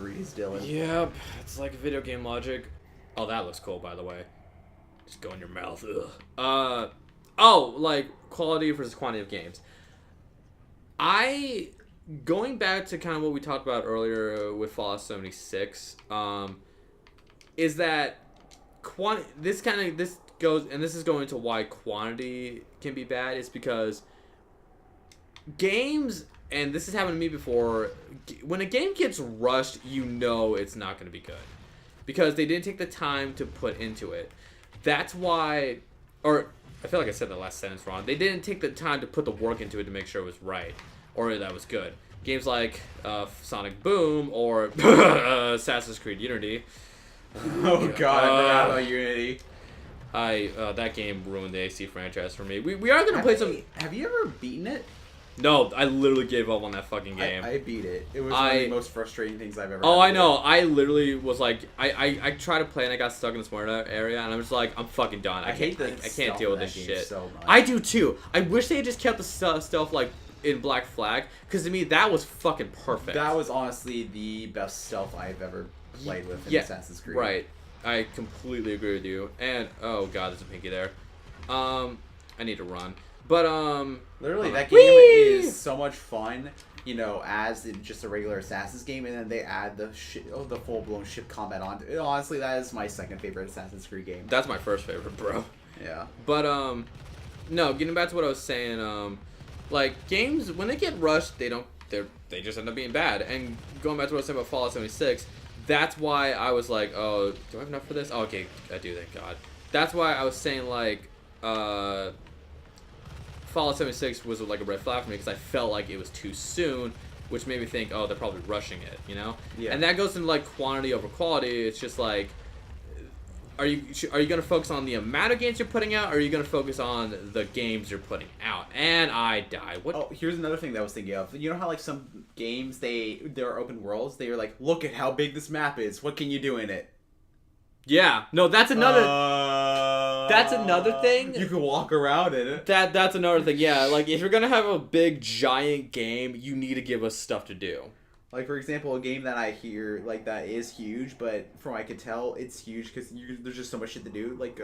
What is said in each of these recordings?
3s, Dylan. Yep, it's like video game logic. Oh, that looks cool, by the way. Just go in your mouth. Ugh. Like quality versus quantity of games. Going back to kind of what we talked about earlier with Fallout 76, is that this goes, and this is going to why quantity can be bad, is because games, and this has happened to me before, when a game gets rushed, you know it's not going to be good. Because they didn't take the time to put into it. That's why, or I feel like I said the last sentence wrong. They didn't take the time to put the work into it to make sure it was right. Or that was good. Games like Sonic Boom or Assassin's Creed Unity. Oh god, I forgot about Unity. That game ruined the AC franchise for me. We are gonna play some. Have you ever beaten it? No, I literally gave up on that fucking game. I beat it. It was one of the most frustrating things I've ever. I know. I literally was like, I tried to play and I got stuck in this mortar area, and I'm just like, I'm fucking done. I can't deal with this shit. So much. I do too. I wish they had just kept the stealth like in Black Flag, because to me that was fucking perfect. That was honestly the best stealth I've ever played with in Assassin's Creed. Right. I completely agree with you. And oh god, there's a pinky there. I need to run. But literally that game is so much fun, you know, as just a regular Assassin's game, and then they add the full-blown ship combat onto it. Honestly, that is my second favorite Assassin's Creed game. That's my first favorite, bro. Yeah. But no, getting back to what I was saying, like games when they get rushed, they just end up being bad. And going back to what I was saying about Fallout 76, that's why I was like, oh, do I have enough for this? Oh, okay, I do, thank God. That's why I was saying like Fallout 76 was like a red flag for me, because I felt like it was too soon, which made me think, oh, they're probably rushing it, you know? Yeah. And that goes into like quantity over quality. It's just like, are you gonna focus on the amount of games you're putting out, or are you gonna focus on the games you're putting out? And I die. What? Oh, here's another thing that I was thinking of. You know how like some games they're open worlds. They are like, look at how big this map is. What can you do in it? Yeah. No, that's another. That's another thing. You can walk around in it. That's another thing. Yeah, like if you're gonna have a big giant game, you need to give us stuff to do. Like, for example, a game that I hear, like, that is huge, but from what I could tell, it's huge because there's just so much shit to do. Like,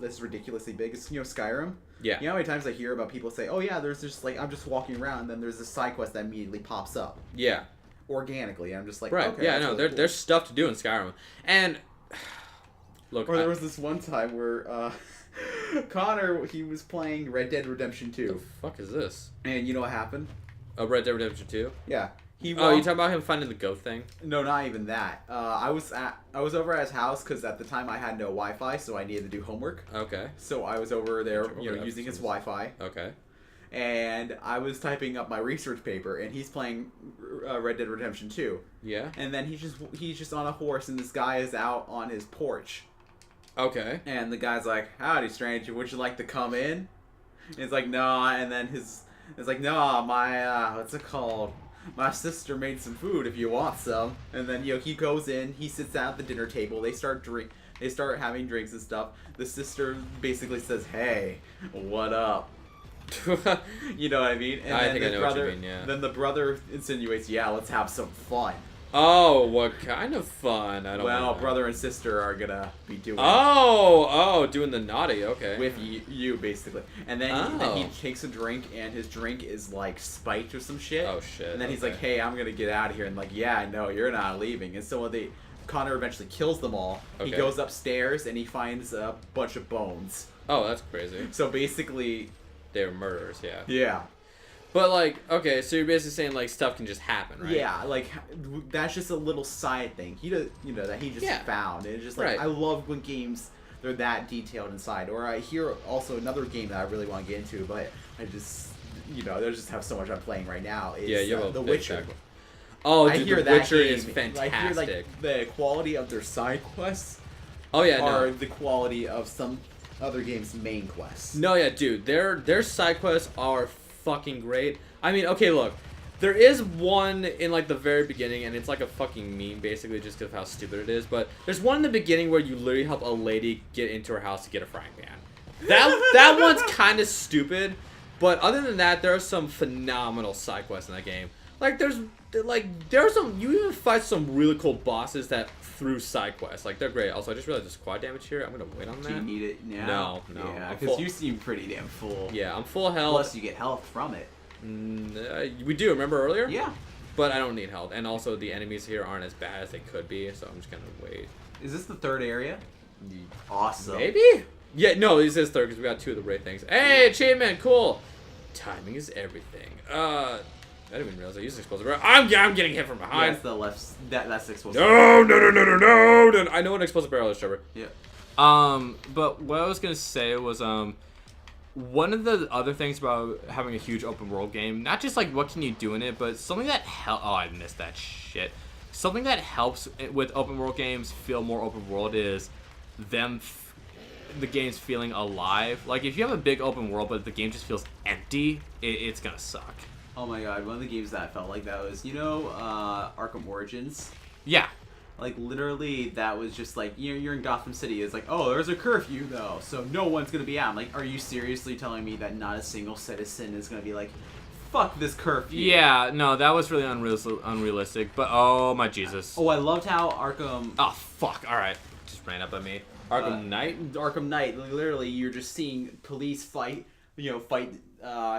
that's ridiculously big. It's, you know, Skyrim? Yeah. You know how many times I hear about people say, oh, yeah, there's just, like, I'm just walking around, and then there's a side quest that immediately pops up. Yeah. Organically. And I'm just like, right. okay. Yeah, no, really cool. There's stuff to do in Skyrim. And, look. Or there was this one time where, Connor, he was playing Red Dead Redemption 2. What the fuck is this? And you know what happened? Red Dead Redemption 2? Yeah. You talking about him finding the goat thing? No, not even that. I was over at his house because at the time I had no Wi-Fi, so I needed to do homework. Okay. So I was over there, using his Wi-Fi. Okay. And I was typing up my research paper, and he's playing Red Dead Redemption 2. Yeah. And then he's just on a horse, and this guy is out on his porch. Okay. And the guy's like, "Howdy, stranger. Would you like to come in?" And he's like, "No." And then it's like, "No, my what's it called? My sister made some food if you want some." And then he goes in, he sits down at the dinner table, they start having drinks and stuff. The sister basically says, "Hey, what up?" You know what I mean? And I then think I know what you mean, yeah. Then the brother insinuates, "Yeah, let's have some fun." Oh, what kind of fun? I don't know. Well, brother and sister are gonna be doing doing the naughty, okay. with you basically. And then he takes a drink, and his drink is like spiked or some shit. Oh shit. And then he's like, "Hey, I'm gonna get out of here." And like, "Yeah, no, you're not leaving." And so when Connor eventually kills them all, he goes upstairs and he finds a bunch of bones. Oh, that's crazy. So basically, they were murderers, yeah. Yeah. But like, okay, so you're basically saying like stuff can just happen, right? Yeah, like that's just a little side thing. He does, that he just found. And it's just like I love when games they're that detailed inside. Or I hear also another game that I really want to get into, but I just they just have so much I'm playing right now. Is, you have The Witcher. Oh, I dude, hear The that Witcher game, is fantastic. I hear like the quality of their side quests. Oh yeah, are no. the quality of some other games' main quests. No, yeah, dude, their side quests are fucking great. I mean, okay, look, there is one in like the very beginning, and it's like a fucking meme basically, just because of how stupid it is. But there's one in the beginning where you literally help a lady get into her house to get a frying pan. That one's kind of stupid, but other than that, there are some phenomenal side quests in that game. Like there's some you even fight some really cool bosses that through side quests. Like they're great. Also, I just realized there's quad damage here. I'm gonna wait on that. Do you need it now? No. Yeah, I'm because full. you seem pretty damn full. Yeah, I'm full health. Plus, you get health from it. We do, remember earlier? Yeah. But I don't need health. And also, the enemies here aren't as bad as they could be, so I'm just gonna wait. Is this the third area? Awesome. Maybe? Yeah, no, this is third because we got 2 of the raid things. Hey, achievement, cool! Timing is everything. I didn't even realize I used explosive barrel. I'm getting hit from behind. Yeah, it's the left. That's explosive. No! I know what an explosive barrel is, Trevor. Yeah. But what I was gonna say was, one of the other things about having a huge open world game, not just like what can you do in it, but something that I missed that shit. Something that helps with open world games feel more open world is the game's feeling alive. Like if you have a big open world but the game just feels empty, it's gonna suck. Oh my god, one of the games that felt like that was, Arkham Origins. Yeah. Like, literally, that was just like, you're in Gotham City. It's like, oh, there's a curfew, though, so no one's going to be out. I'm like, are you seriously telling me that not a single citizen is going to be like, fuck this curfew? Yeah, no, that was really unrealistic, but oh my Jesus. Oh, I loved how Arkham... Oh, fuck, alright. Just ran up at me. Arkham Knight? Arkham Knight, literally, you're just seeing police fight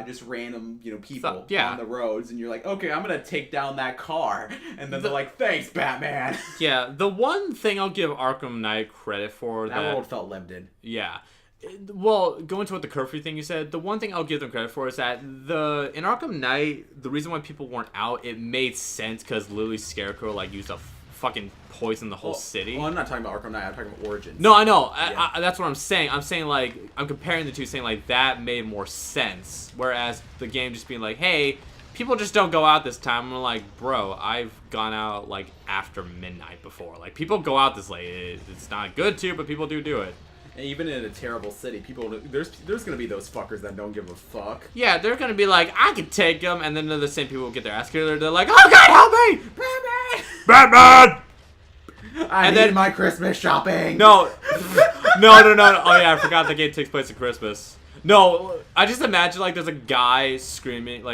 just random, people on the roads, and you're like, okay, I'm gonna take down that car, and then they're like, thanks, Batman. Yeah, the one thing I'll give Arkham Knight credit for that world felt limited. Yeah. Well, going to what the curfew thing you said, the one thing I'll give them credit for is that in Arkham Knight, the reason why people weren't out, it made sense because literally Scarecrow used a fucking poison the whole city. Well, I'm not talking about Arkham Knight. I'm talking about Origins. No, I know. Yeah. That's what I'm saying. I'm saying I'm comparing the two, saying that made more sense. Whereas the game just being like, hey, people just don't go out this time. I'm like, bro, I've gone out after midnight before. People go out this late. It's not good to, but people do it. And even in a terrible city, there's gonna be those fuckers that don't give a fuck. Yeah, they're gonna be like, I can take them, and then the same people will get their ass kicked. They're like, oh god, help me, Batman! I need my Christmas shopping. No. Oh yeah, I forgot the game takes place at Christmas. No, I just imagine there's a guy screaming,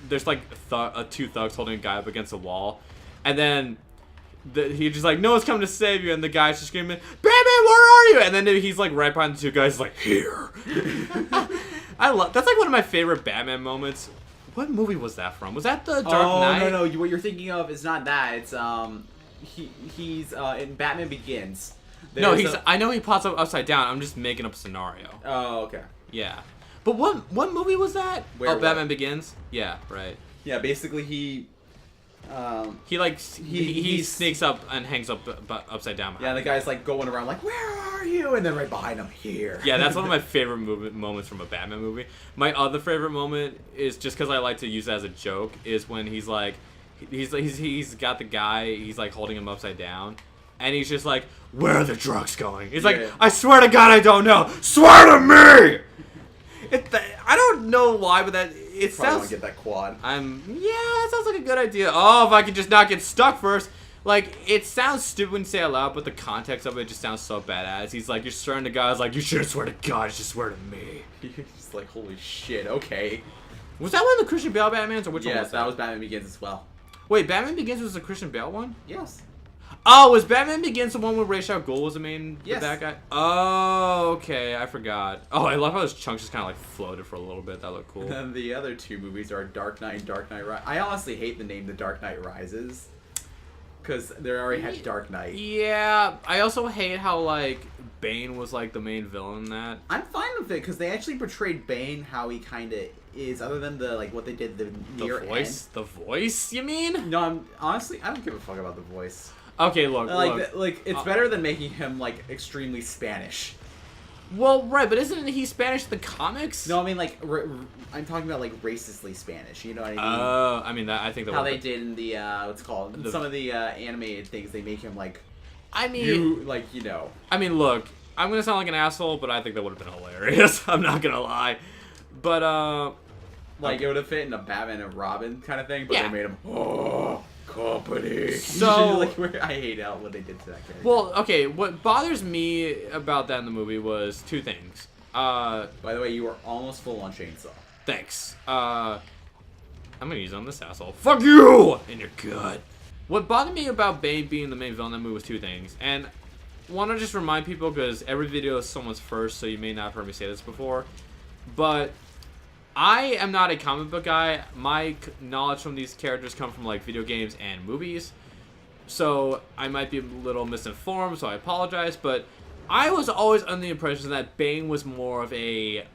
there's 2 thugs holding a guy up against a wall, and then he's just like, no one's coming to save you, and the guy's just screaming, Batman, where are you? And then he's right behind the 2 guys, here. That's one of my favorite Batman moments. What movie was that from? Was that the Dark Knight? No, what you're thinking of is not that. It's he's in Batman Begins. I know he pops up upside down. I'm just making up a scenario. Oh, okay. Yeah. But what movie was that? Batman Begins? Yeah, right. Yeah, basically he sneaks up and hangs up upside down. Yeah, the guy's going around where are you? And then right behind him, here. Yeah, that's one of my favorite moments from a Batman movie. My other favorite moment is just because I like to use it as a joke. Is when he's got the guy. He's holding him upside down, and he's just like, where are the drugs going? He's like, I swear to God, I don't know. Swear to me. I don't know why, but it sounds. Probably want to get that quad. That sounds like a good idea. Oh, if I could just not get stuck first. It sounds stupid when you say it out loud, but the context of it just sounds so badass. He's like, you're swearing to God. You shouldn't swear to God, you should swear to me. You're just like, holy shit, okay. Was that one of the Christian Bale Batmans, or which one was that? That was Batman Begins as well. Wait, Batman Begins was the Christian Bale one? Yes. Oh, was Batman Begins the one where Ra's al Ghul was the bad guy? Oh, okay, I forgot. Oh, I love how those chunks just kind of floated for a little bit. That looked cool. And then the other 2 movies are Dark Knight and Dark Knight Rises. I honestly hate the name The Dark Knight Rises. Because they already had Dark Knight. Yeah, I also hate how, Bane was, the main villain in that. I'm fine with it, because they actually portrayed Bane how he kind of is, other than what they did the near voice? end. The voice, you mean? No, honestly, I don't give a fuck about the voice. Okay, look. It's better than making him, extremely Spanish. Well, right, but isn't he Spanish in the comics? No, I mean, I'm talking about, racistly Spanish, you know what I mean? Oh, I mean, I think how they did in the, what's it called? Some of the, animated things, they make him, I mean, look, I'm gonna sound like an asshole, but I think that would have been hilarious. I'm not gonna lie. But, it would have fit in a Batman and Robin kind of thing, but they made him, company. So I hate out what they did to that character. Well, okay, what bothers me about that in the movie was 2 things. By the way, you were almost full on chainsaw. Thanks. I'm gonna use it on this asshole. Fuck you! And you're good. What bothered me about Bane being the main villain in that movie was two things. And I want to just remind people, because every video is someone's first, so you may not have heard me say this before. But I am not a comic book guy. My knowledge from these characters come from like video games and movies. So I might be a little misinformed, so I apologize. But I was always under the impression that Bane was more of a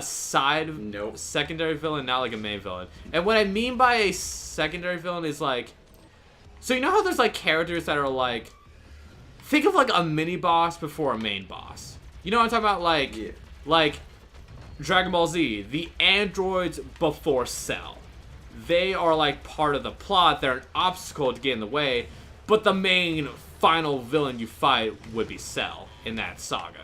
side secondary villain, not like a main villain. And what I mean by a secondary villain is like, so you know how there's like characters that are like, think of like a mini boss before a main boss. You know what I'm talking about? Like, like Dragon Ball Z, the androids before Cell. They are like part of the plot. They're an obstacle to get in the way, but the main final villain you fight would be Cell in that saga.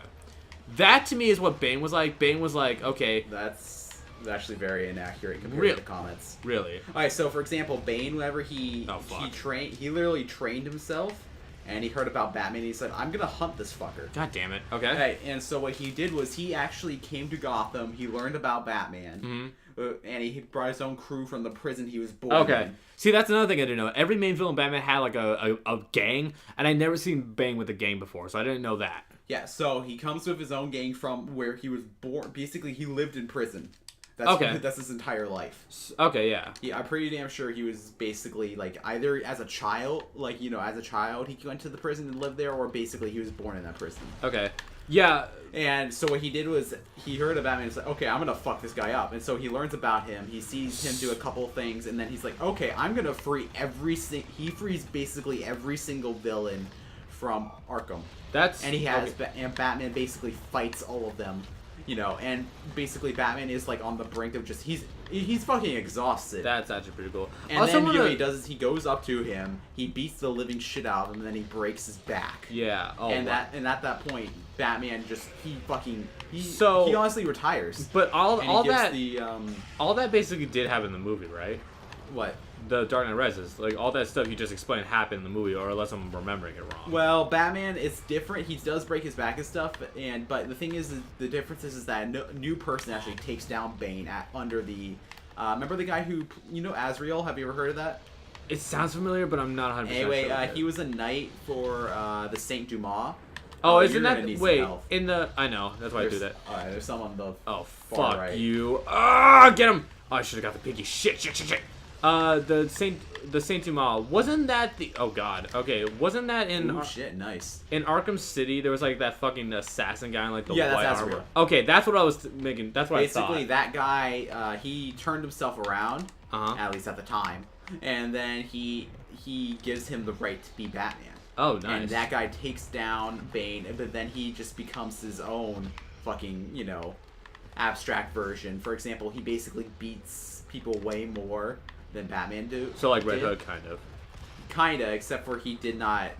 That to me is what Bane was like. Bane was like, okay, that's actually very inaccurate compared to the comics. Really? All right, so for example, Bane, whenever he literally trained himself, and he heard about Batman, and he said, "I'm gonna hunt this fucker." God damn it. Okay. Right, and so what he did was he actually came to Gotham. He learned about Batman, and he brought his own crew from the prison he was born in. See, that's another thing I didn't know. Every main villain Batman had like a gang, and I never seen Bane with a gang before, so I didn't know that. Yeah, so he comes with his own gang from where he was born. Basically, he lived in prison. That's his entire life. Okay, yeah. I'm pretty damn sure he was basically, like, either as a child, like, you know, as a child he went to the prison and lived there, or basically he was born in that prison. Okay. Yeah. And so what he did was, he heard of Batman and said, okay, I'm gonna fuck this guy up. And so he learns about him, he sees him do a couple things, and then he's like, okay, I'm gonna free he frees basically every single villain from Arkham. And Batman basically fights all of them. You know, and basically Batman is like on the brink of just he's fucking exhausted. That's actually pretty cool. And also, then what he does is he goes up to him, he beats the living shit out of him, and then he breaks his back. Yeah. Oh. And at that point, Batman just he honestly retires. But all that basically did happen in the movie, right? What? The Dark Knight Rises, like all that stuff you just explained happened in the movie, or unless I'm remembering it wrong. Well, Batman, it's different. He does break his back and stuff, but the thing is the difference is that a new person actually takes down Bane under the. Remember the guy who Azrael? Have you ever heard of that? It sounds familiar, but I'm not 100% sure. Anyway, he was a knight for the Saint Dumas. Oh, isn't that in the? I know that's why I do that. Alright, there's some on the. Oh far fuck right. you! Ah, get him! Oh, I should have got the piggy. Shit. The Saint Dumas, wasn't that the? Oh god. Okay, wasn't that in? Oh shit, nice. In Arkham City, there was like that fucking assassin guy in like the white armor. Real. Okay, that's what I was making. That's what basically I thought. That guy. He turned himself around. Uh-huh. At least at the time, and then he gives him the right to be Batman. Oh, nice. And that guy takes down Bane, but then he just becomes his own fucking abstract version. For example, he basically beats people way more than Batman do. So like Red Hood, Kinda, except for he did not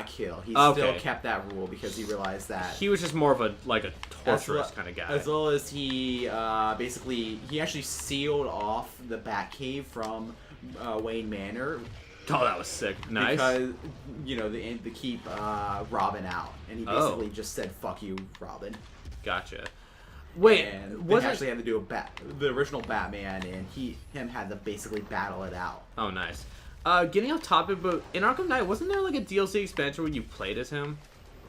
kill. He still kept that rule because he realized that he was just more of a torturous kind of guy. As well as he actually sealed off the Batcave from Wayne Manor. Oh, that was sick. Nice. Because to keep Robin out, and he basically just said "fuck you, Robin." Gotcha. Wait, they actually had to do the original Batman, and him had to basically battle it out. Oh, nice. Getting off topic, but in Arkham Knight, wasn't there like a DLC expansion where you played as him,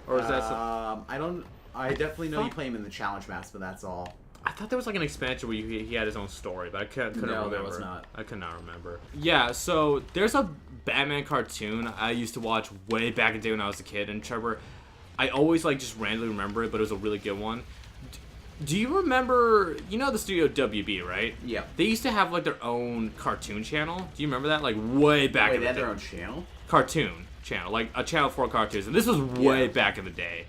or is that? I definitely know you play him in the challenge maps, but that's all. I thought there was like an expansion where he had his own story, but I couldn't remember. There was not. I could not remember. Yeah, so there's a Batman cartoon I used to watch way back in the day when I was a kid, and Trevor, I always like just randomly remember it, but it was a really good one. Do you remember, the studio WB, right? Yeah. They used to have like their own cartoon channel. Do you remember that? Like way back in the day. They had their own channel? Cartoon channel, like a channel for cartoons, and this was way back in the day.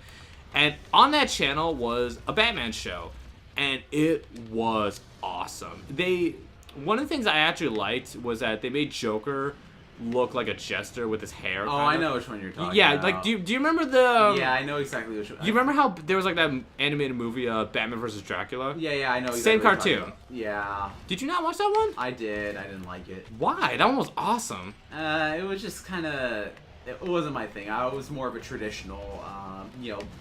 And on that channel was a Batman show. And it was awesome. One of the things I actually liked was that they made Joker look like a jester with his hair. Oh, I know which one you're talking about. Yeah, like do you remember the? Yeah, I know exactly which one. You remember how there was like that animated movie, Batman vs. Dracula? Yeah, I know. Exactly Same cartoon. Yeah. Did you not watch that one? I did. I didn't like it. Why? That one was awesome. It was just kind of. It wasn't my thing. I was more of a traditional,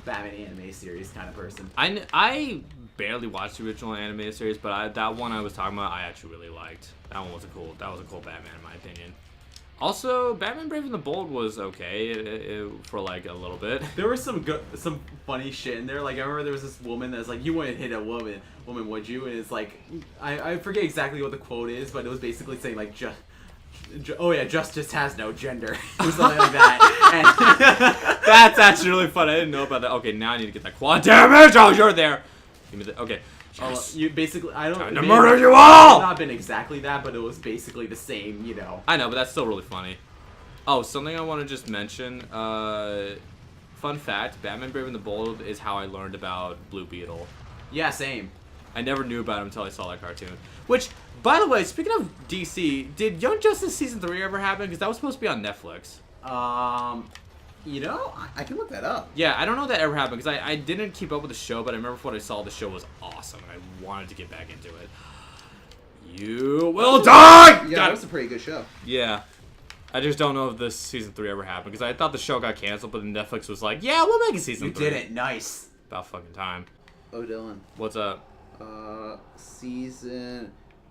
Batman anime series kind of person. I barely watched the original animated series, but that one I was talking about, I actually really liked. That one was a cool Batman in my opinion. Also, Batman Brave and the Bold was okay for like a little bit. There was some funny shit in there. Like I remember there was this woman that's like, "You wouldn't hit a woman, would you?" And it's like, I forget exactly what the quote is, but it was basically saying like, justice has no gender," or something like that. And that's actually really fun. I didn't know about that. Okay, now I need to get that quad damage. Oh, you're there. Give me the okay. Yes. You basically, I don't. Time to murder you all. It's not been exactly that, but it was basically the same, you know. I know, but that's still really funny. Oh, something I want to just mention. Fun fact: Batman Brave and the Bold is how I learned about Blue Beetle. Yeah, same. I never knew about him until I saw that cartoon. Which, by the way, speaking of DC, did Young Justice season 3 ever happen? Because that was supposed to be on Netflix. You know, I can look that up. Yeah, I don't know if that ever happened because I didn't keep up with the show, but I remember from what I saw, the show was awesome, and I wanted to get back into it. You will die! Yeah, that was a pretty good show. Yeah. I just don't know if this season 3 ever happened because I thought the show got canceled, but then Netflix was like, yeah, we'll make a season 3. You did it. Nice. About fucking time. Oh, Dylan. What's up?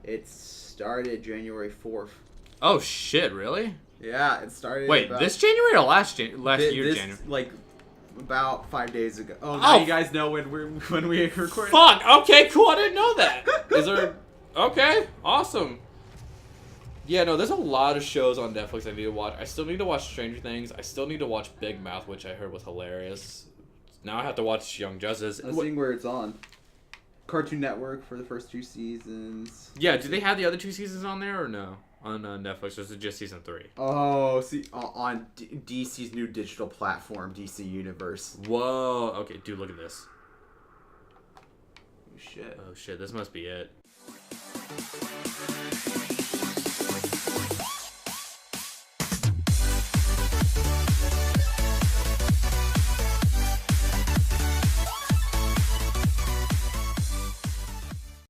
It started January 4th. Oh, shit, really? Yeah, it started. Wait, this January or last year, January? Like about 5 days ago. Oh, now you guys know when we recorded. Fuck. Okay, cool. I didn't know that. Is there? Okay, awesome. Yeah, no, there's a lot of shows on Netflix I need to watch. I still need to watch Stranger Things. I still need to watch Big Mouth, which I heard was hilarious. Now I have to watch Young Justice. I'm seeing where it's on. Cartoon Network for the first 2 seasons. Yeah, do they have the other 2 seasons on there or no? On Netflix, or is it just season 3? Oh, see, on DC's new digital platform, DC Universe. Whoa. Okay, dude, look at this. Oh, shit. Oh, shit. This must be it.